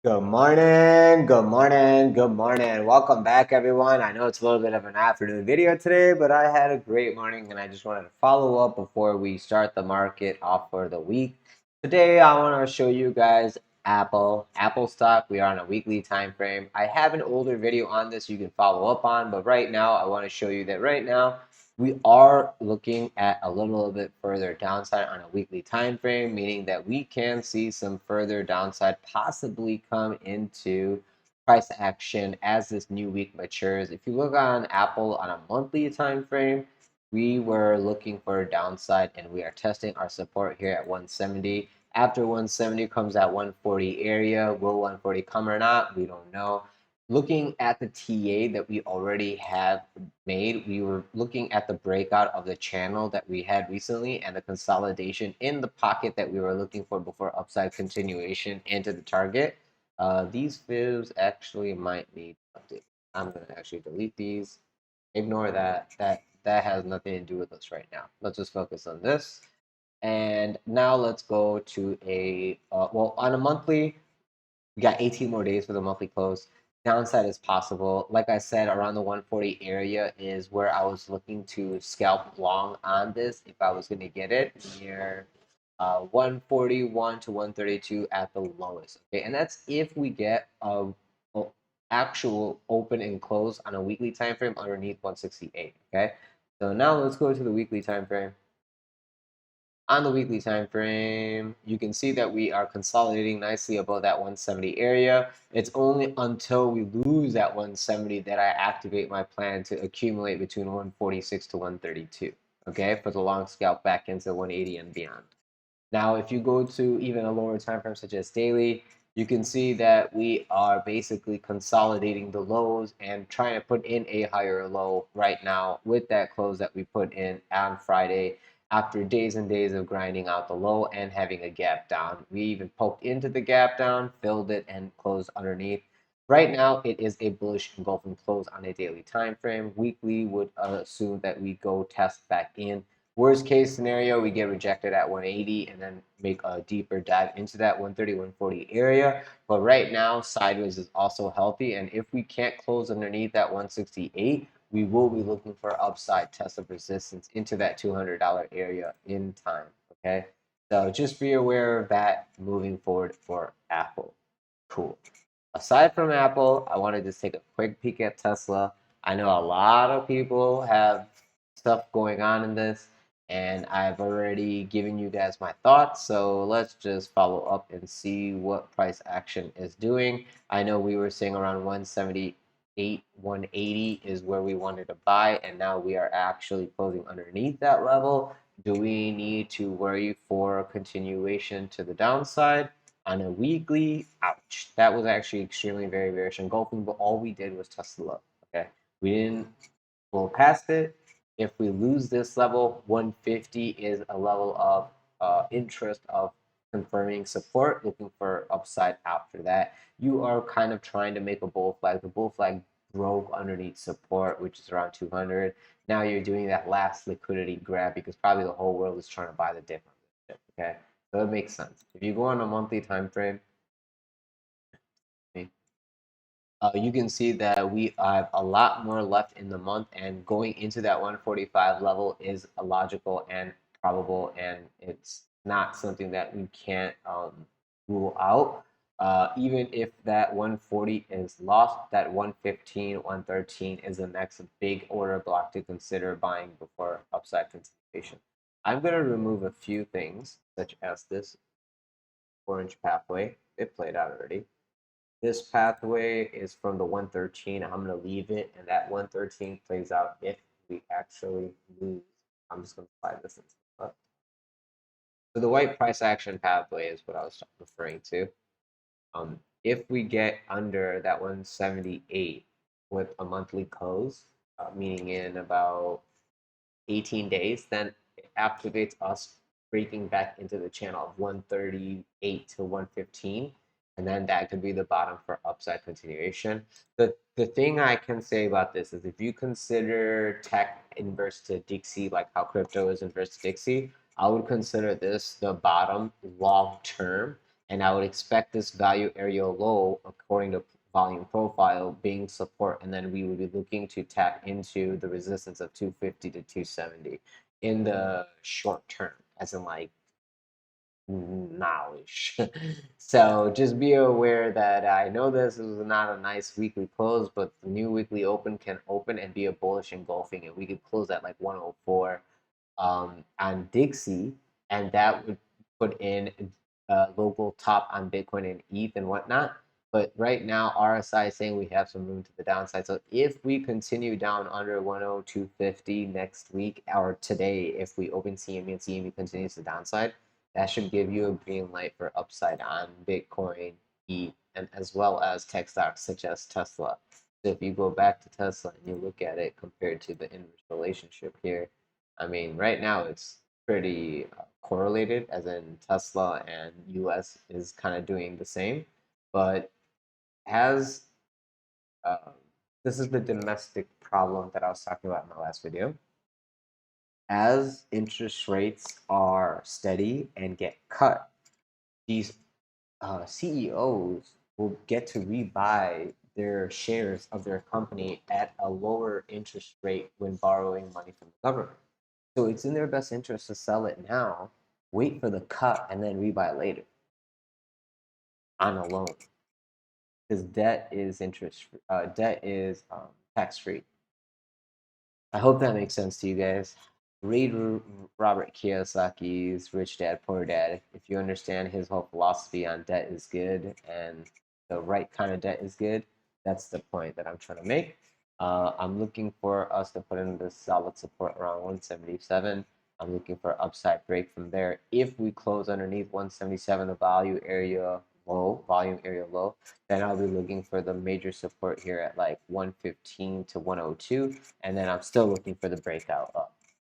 Good morning, good morning, good morning. Welcome back, everyone. I know it's a little bit of an afternoon video today, but I had a great morning and I just wanted to follow up before we start the market off for the week. Today, I want to show you guys Apple stock. We are on a weekly time frame. I have an older video on this you can follow up on, but right now, I want to show you that right now, we are looking at a little bit further downside on a weekly time frame, meaning that we can see some further downside possibly come into price action as this new week matures. If you look on Apple on a monthly time frame, we were looking for a downside and we are testing our support here at 170. After 170 comes at 140 area. Will 140 come or not? We don't know. Looking at the TA that we already have made, we were looking at the breakout of the channel that we had recently and the consolidation in the pocket that we were looking for before upside continuation into the target. These fibs actually might need update. I'm going to actually delete these. Ignore that. That has nothing to do with us right now. Let's just focus on this. And now let's go to well, on a monthly, we got 18 more days for the monthly close. Downside is possible. Like I said, around the 140 area is where I was looking to scalp long on this if I was going to get it near 141 to 132 at the lowest. Okay, and that's if we get a actual open and close on a weekly time frame underneath 168. Okay, so now let's go to the weekly time frame. On the weekly time frame, you can see that we are consolidating nicely above that 170 area. It's only until we lose that 170 that I activate my plan to accumulate between 146 to 132, okay, for the long scalp back into 180 and beyond. Now, if you go to even a lower time frame such as daily, you can see that we are basically consolidating the lows and trying to put in a higher low right now with that close that we put in on Friday after days and days of grinding out the low and having a gap down. We even poked into the gap down, filled it, and closed underneath. Right now, it is a bullish engulfing close on a daily time frame. Weekly would assume that we go test back in. Worst case scenario, we get rejected at 180 and then make a deeper dive into that 130, 140 area. But right now, sideways is also healthy. And if we can't close underneath that 168, we will be looking for upside test of resistance into that $200 area in time. Okay. So just be aware of that moving forward for Apple. Cool. Aside from Apple, I want to just take a quick peek at Tesla. I know a lot of people have stuff going on in this, and I've already given you guys my thoughts. So let's just follow up and see what price action is doing. I know we were saying around 178, 180 is where we wanted to buy, and now we are actually closing underneath that level. Do we need to worry for continuation to the downside? On a weekly, ouch. That was actually extremely very bearish engulfing, but all we did was test the low. Okay. We didn't go past it. If we lose this level, 150 is a level of interest of confirming support, looking for upside after that. You are kind of trying to make a bull flag. The bull flag broke underneath support, which is around 200. Now you're doing that last liquidity grab because probably the whole world is trying to buy the dip on this shit. Okay. So it makes sense. If you go on a monthly time frame, you can see that we have a lot more left in the month, and going into that 145 level is logical and probable, and it's not something that we can't rule out. Even if that 140 is lost, that 115, 113 is the next big order block to consider buying before upside continuation. I'm going to remove a few things, such as this orange pathway. It played out already. This pathway is from the 113. I'm going to leave it, and that 113 plays out if we actually lose. I'm just going to slide this into the left. So the white price action pathway is what I was referring to. If we get under that 178 with a monthly close, meaning in about 18 days, then it activates us breaking back into the channel of 138 to 115, and then that could be the bottom for upside continuation. The thing I can say about this is if you consider tech inverse to Dixie, like how crypto is inverse to Dixie, I would consider this the bottom long term. And I would expect this value area low, according to volume profile, being support, and then we would be looking to tap into the resistance of 250 to 270 in the short term, as in like nowish. So just be aware that I know this is not a nice weekly close, but the new weekly open can open and be a bullish engulfing, and we could close at like 104 on Dixie, and that would put in a local top on Bitcoin and ETH and whatnot. But right now, RSI is saying we have some room to the downside. So if we continue down under 102.50 next week or today, if we open CME and CME continues to downside, that should give you a green light for upside on Bitcoin, ETH, and as well as tech stocks such as Tesla. So if you go back to Tesla and you look at it compared to the inverse relationship here, I mean, right now it's pretty correlated, as in Tesla and US is kind of doing the same. But as this is the domestic problem that I was talking about in my last video. As interest rates are steady and get cut, these CEOs will get to rebuy their shares of their company at a lower interest rate when borrowing money from the government. So it's in their best interest to sell it now, wait for the cut, and then rebuy later on a loan, because debt is tax free. I hope that makes sense to you guys. Read Robert Kiyosaki's Rich Dad Poor Dad. If you understand his whole philosophy on debt is good and the right kind of debt is good, that's the point that I'm trying to make. I'm looking for us to put in this solid support around 177. I'm looking for upside break from there. If we close underneath 177, the volume area low, then I'll be looking for the major support here at like 115 to 102, and then I'm still looking for the breakout up.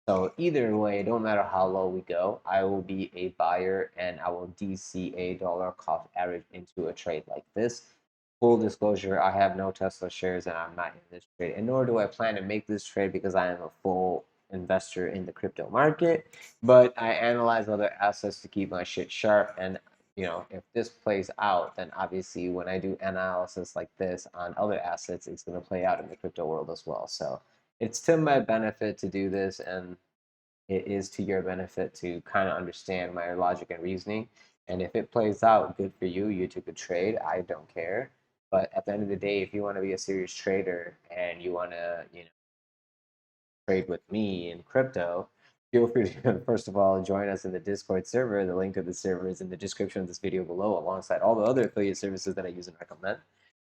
So either way, don't matter how low we go, I will be a buyer and I will DC a dollar cost average into a trade like this. Full disclosure, I have no Tesla shares and I'm not in this trade, and nor do I plan to make this trade because I am a full investor in the crypto market. But I analyze other assets to keep my shit sharp, and if this plays out, then obviously when I do analysis like this on other assets, it's going to play out in the crypto world as well. So it's to my benefit to do this, and it is to your benefit to kind of understand my logic and reasoning. And if it plays out, good for you. You took a trade. I don't care. But at the end of the day, if you want to be a serious trader and you want to, trade with me in crypto, feel free to first of all join us in the Discord server. The link to the server is in the description of this video below, alongside all the other affiliate services that I use and recommend.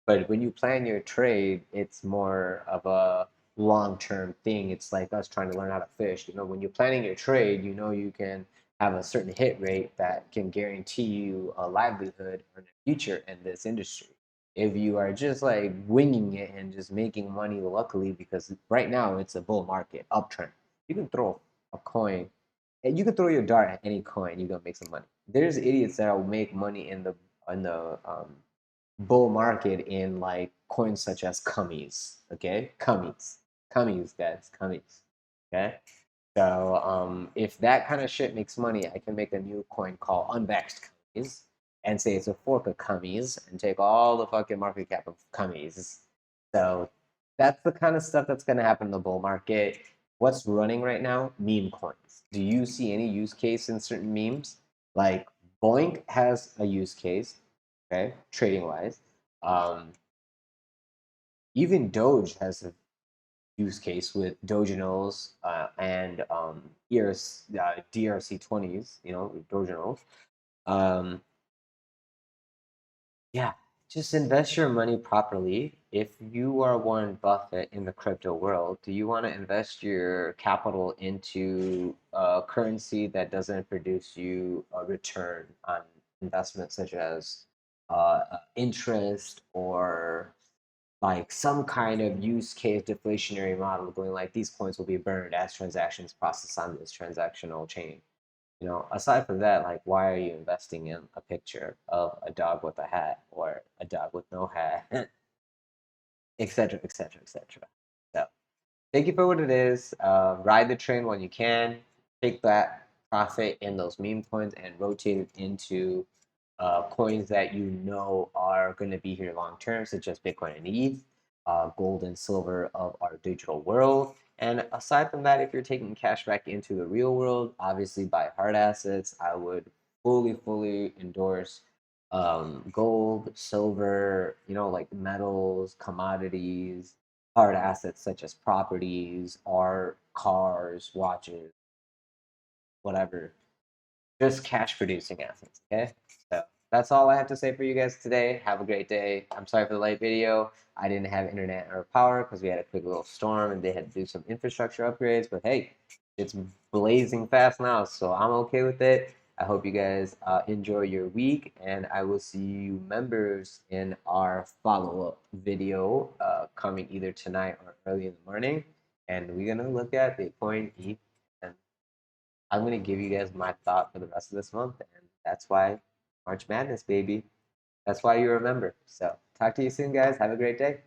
But when you plan your trade, it's more of a long-term thing. It's like us trying to learn how to fish. When you're planning your trade, you can have a certain hit rate that can guarantee you a livelihood or a future in this industry. If you are just like winging it and just making money luckily, because right now it's a bull market uptrend, you can throw a coin and you can throw your dart at any coin, you're gonna make some money. There's idiots that will make money in the bull market in like coins such as cummies. Okay, cummies, guys, cummies. Okay, so if that kind of shit makes money, I can make a new coin called unvaxxed cummies and say it's a fork of cummies and take all the fucking market cap of cummies. So that's the kind of stuff that's gonna happen in the bull market. What's running right now? Meme coins. Do you see any use case in certain memes? Like Boink has a use case, okay, trading wise. Um, even Doge has a use case with Doginals and DRC20s, Doginals. Um, yeah, just invest your money properly. If you are Warren Buffett in the crypto world, do you want to invest your capital into a currency that doesn't produce you a return on investment, such as interest or like some kind of use case deflationary model going like these coins will be burned as transactions processed on this transactional chain? Aside from that, like, why are you investing in a picture of a dog with a hat or a dog with no hat, etc., etc., etc.? So, take it for what it is. Ride the train when you can. Take that profit in those meme coins and rotate it into coins that you know are going to be here long term, such as Bitcoin and ETH, gold and silver of our digital world. And aside from that, if you're taking cash back into the real world, obviously buy hard assets. I would fully endorse gold, silver, like metals, commodities, hard assets such as properties, art, cars, watches, whatever, just cash producing assets. Okay, so that's all I have to say for you guys today. Have a great day. I'm sorry for the late video. I didn't have internet or power because we had a quick little storm and they had to do some infrastructure upgrades, but hey, it's blazing fast now, so I'm okay with it. I hope you guys enjoy your week, and I will see you members in our follow-up video coming either tonight or early in the morning, and we're gonna look at Bitcoin, ETH, and I'm gonna give you guys my thought for the rest of this month, and that's why March Madness, baby. That's why you remember. So talk to you soon, guys. Have a great day.